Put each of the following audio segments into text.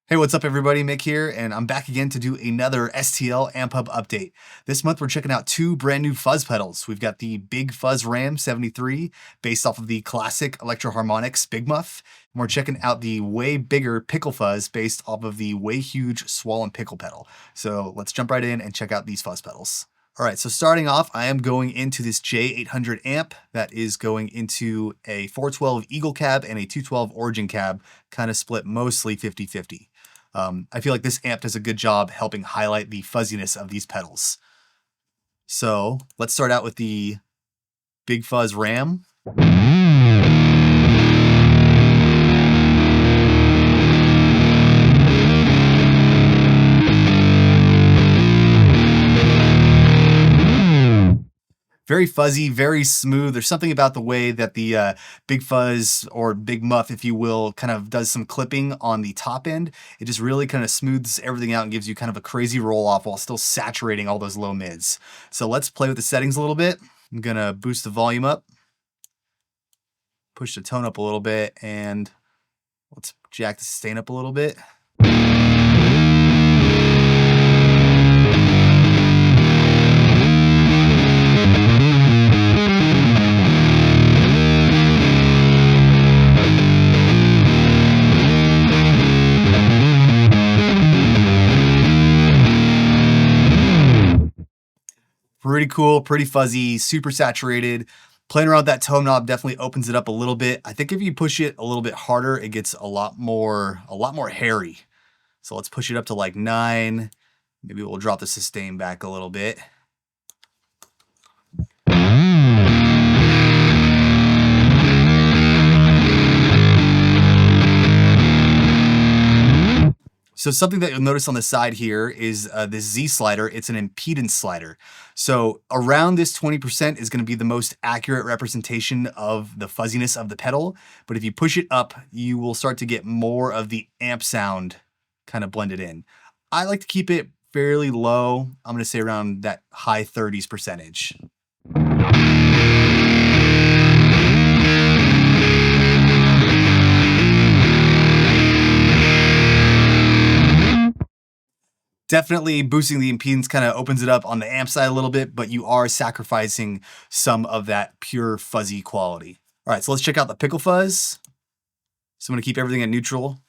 Hey, what's up everybody? Mick here, and I'm back again to do another STL AmpHub update. This month we're checking out two brand new fuzz pedals. We've got the Big Fuzz Ram 73, based off of the classic Electro-Harmonix Big Muff, and we're checking out the Way Bigger Pickle Fuzz, based off of the Way Huge Swollen Pickle pedal. So let's jump right in and check out these fuzz pedals. All right, so starting off, I am going into this J800 amp that is going into a 412 Eagle cab and a 212 Origin cab, kind of split mostly 50-50. I feel like this amp does a good job helping highlight the fuzziness of these pedals. So let's start out with the Big Fuzz Ram. Very fuzzy, very smooth. There's something about the way that the Big Fuzz, or Big Muff, if you will, kind of does some clipping on the top end. It just really kind of smooths everything out and gives you kind of a crazy roll off while still saturating all those low mids. So let's play with the settings a little bit. I'm gonna boost the volume up, push the tone up a little bit, and let's jack the sustain up a little bit. Pretty cool, pretty fuzzy, super saturated. Playing around with that tone knob definitely opens it up a little bit. I think if you push it a little bit harder, it gets a lot more hairy. So let's push it up to like 9. Maybe we'll drop the sustain back a little bit. So something that you'll notice on the side here is this Z slider. It's an impedance slider. So around this 20% is going to be the most accurate representation of the fuzziness of the pedal. But if you push it up, you will start to get more of the amp sound kind of blended in. I like to keep it fairly low. I'm going to say around that high 30s percentage. Definitely boosting the impedance kind of opens it up on the amp side a little bit, but you are sacrificing some of that pure fuzzy quality. All right, so let's check out the pickle fuzz. So I'm gonna keep everything at neutral.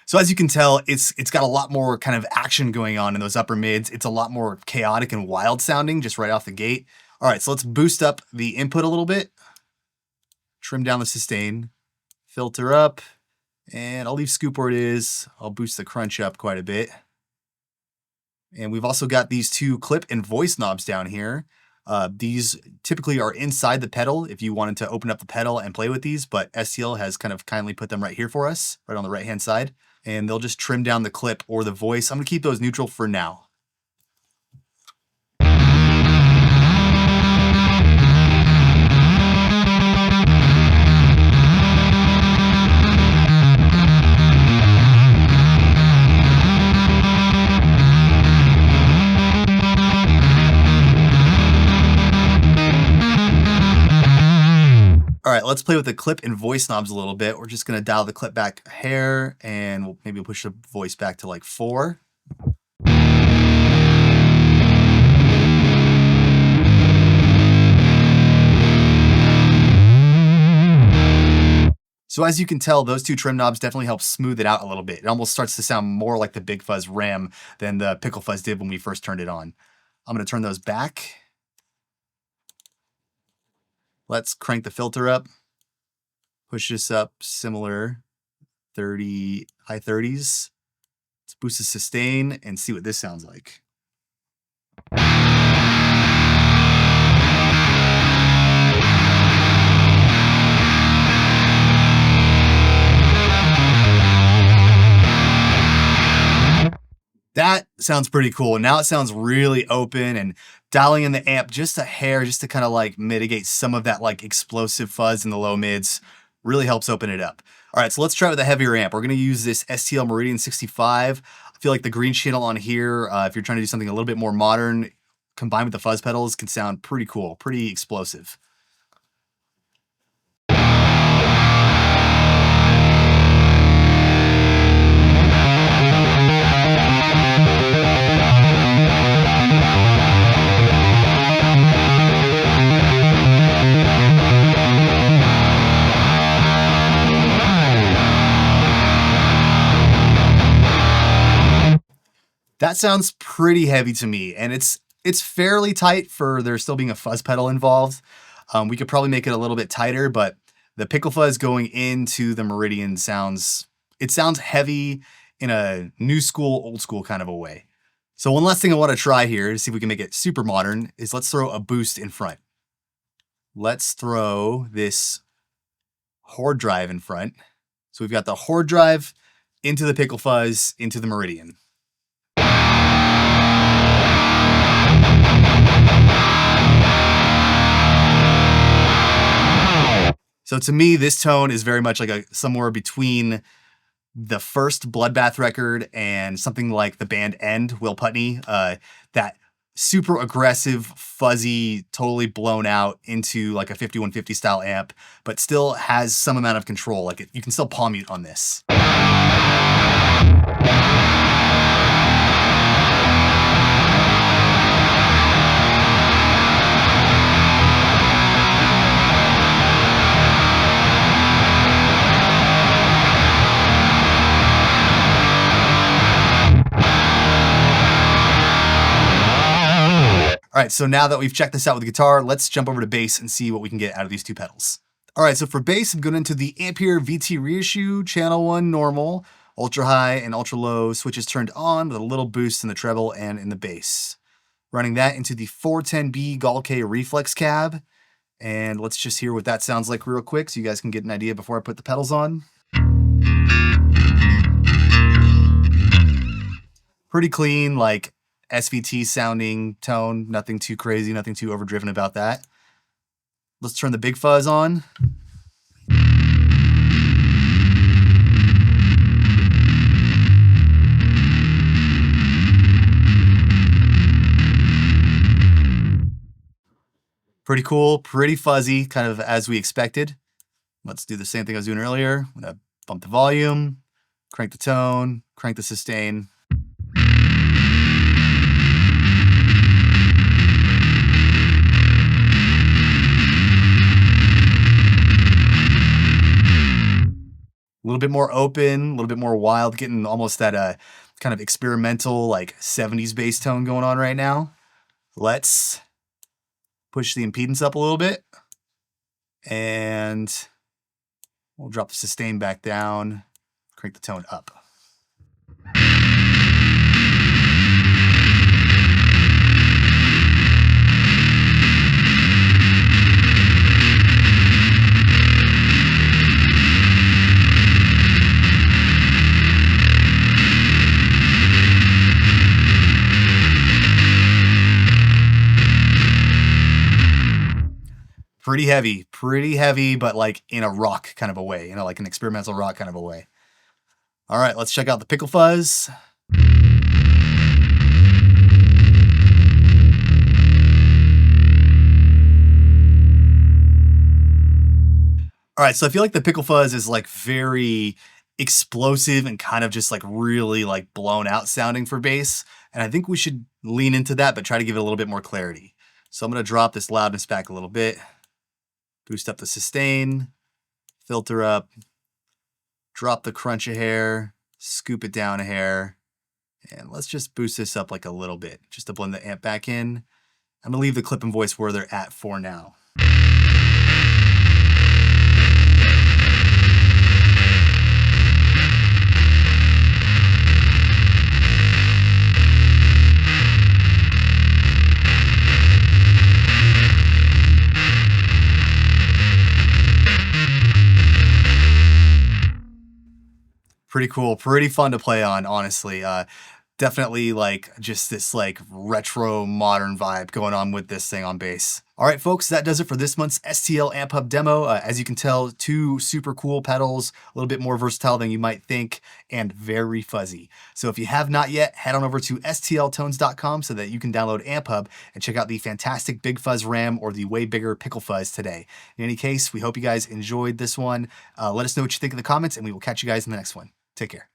So as you can tell, it's got a lot more kind of action going on in those upper mids. It's a lot more chaotic and wild sounding just right off the gate. All right, so let's boost up the input a little bit, trim down the sustain, filter up, and I'll leave scoop where it is. I'll boost the crunch up quite a bit. And we've also got these two clip and voice knobs down here. These typically are inside the pedal if you wanted to open up the pedal and play with these, but STL has kind of kindly put them right here for us, right on the right-hand side. And they'll just trim down the clip or the voice. I'm gonna keep those neutral for now. All right, let's play with the clip and voice knobs a little bit. We're just gonna dial the clip back a hair, and maybe we'll push the voice back to like 4. So as you can tell, those two trim knobs definitely help smooth it out a little bit. It almost starts to sound more like the Big Fuzz Ram than the Pickle Fuzz did when we first turned it on. I'm gonna turn those back. Let's crank the filter up, push this up similar, 30, high 30s. Let's boost the sustain and see what this sounds like. That sounds pretty cool. Now it sounds really open, and dialing in the amp just a hair, just to kind of like mitigate some of that like explosive fuzz in the low mids, really helps open it up. All right, so let's try with a heavier amp. We're gonna use this STL Meridian 65. I feel like the green channel on here, if you're trying to do something a little bit more modern, combined with the fuzz pedals, can sound pretty cool, pretty explosive. That sounds pretty heavy to me, and it's fairly tight for there still being a fuzz pedal involved. We could probably make it a little bit tighter, but the pickle fuzz going into the Meridian sounds heavy in a new school, old school kind of a way. So one last thing I want to try here to see if we can make it super modern is let's throw a boost in front. Let's throw this Horde drive in front. So we've got the Horde drive into the pickle fuzz into the Meridian. So to me, this tone is very much like somewhere between the first Bloodbath record and something like the band End, Will Putney, that super aggressive, fuzzy, totally blown out into like a 5150 style amp, but still has some amount of control. Like you can still palm mute on this. All right, so now that we've checked this out with the guitar, let's jump over to bass and see what we can get out of these two pedals. All right, so for bass, I'm going into the AmpHub VT reissue, channel 1 normal, ultra high and ultra low switches turned on with a little boost in the treble and in the bass. Running that into the 410B Gall-K reflex cab, and let's just hear what that sounds like real quick so you guys can get an idea before I put the pedals on. Pretty clean, like SVT sounding tone, nothing too crazy, nothing too overdriven about that. Let's turn the Big Fuzz on. Pretty cool, pretty fuzzy, kind of as we expected. Let's do the same thing I was doing earlier. I'm gonna bump the volume, crank the tone, crank the sustain. A little bit more open, a little bit more wild, getting almost that kind of experimental, like 70s bass tone going on right now. Let's push the impedance up a little bit, and we'll drop the sustain back down, crank the tone up. Pretty heavy, but like in a rock kind of a way, you know, like an experimental rock kind of a way. All right, let's check out the pickle fuzz. All right, so I feel like the pickle fuzz is like very explosive and kind of just like really like blown out sounding for bass. And I think we should lean into that, but try to give it a little bit more clarity. So I'm gonna drop this loudness back a little bit. Boost up the sustain, filter up, drop the crunch a hair, scoop it down a hair, and let's just boost this up like a little bit, just to blend the amp back in. I'm gonna leave the clip and voice where they're at for now. Pretty cool, pretty fun to play on, honestly. Definitely like just this like retro modern vibe going on with this thing on bass. All right, folks, that does it for this month's STL AmpHub demo. As you can tell, two super cool pedals, a little bit more versatile than you might think, and very fuzzy. So if you have not yet, head on over to stltones.com so that you can download AmpHub and check out the fantastic Big Fuzz Ram or the Way Bigger Pickle Fuzz today. In any case, we hope you guys enjoyed this one. Let us know what you think in the comments, and we will catch you guys in the next one. Take care.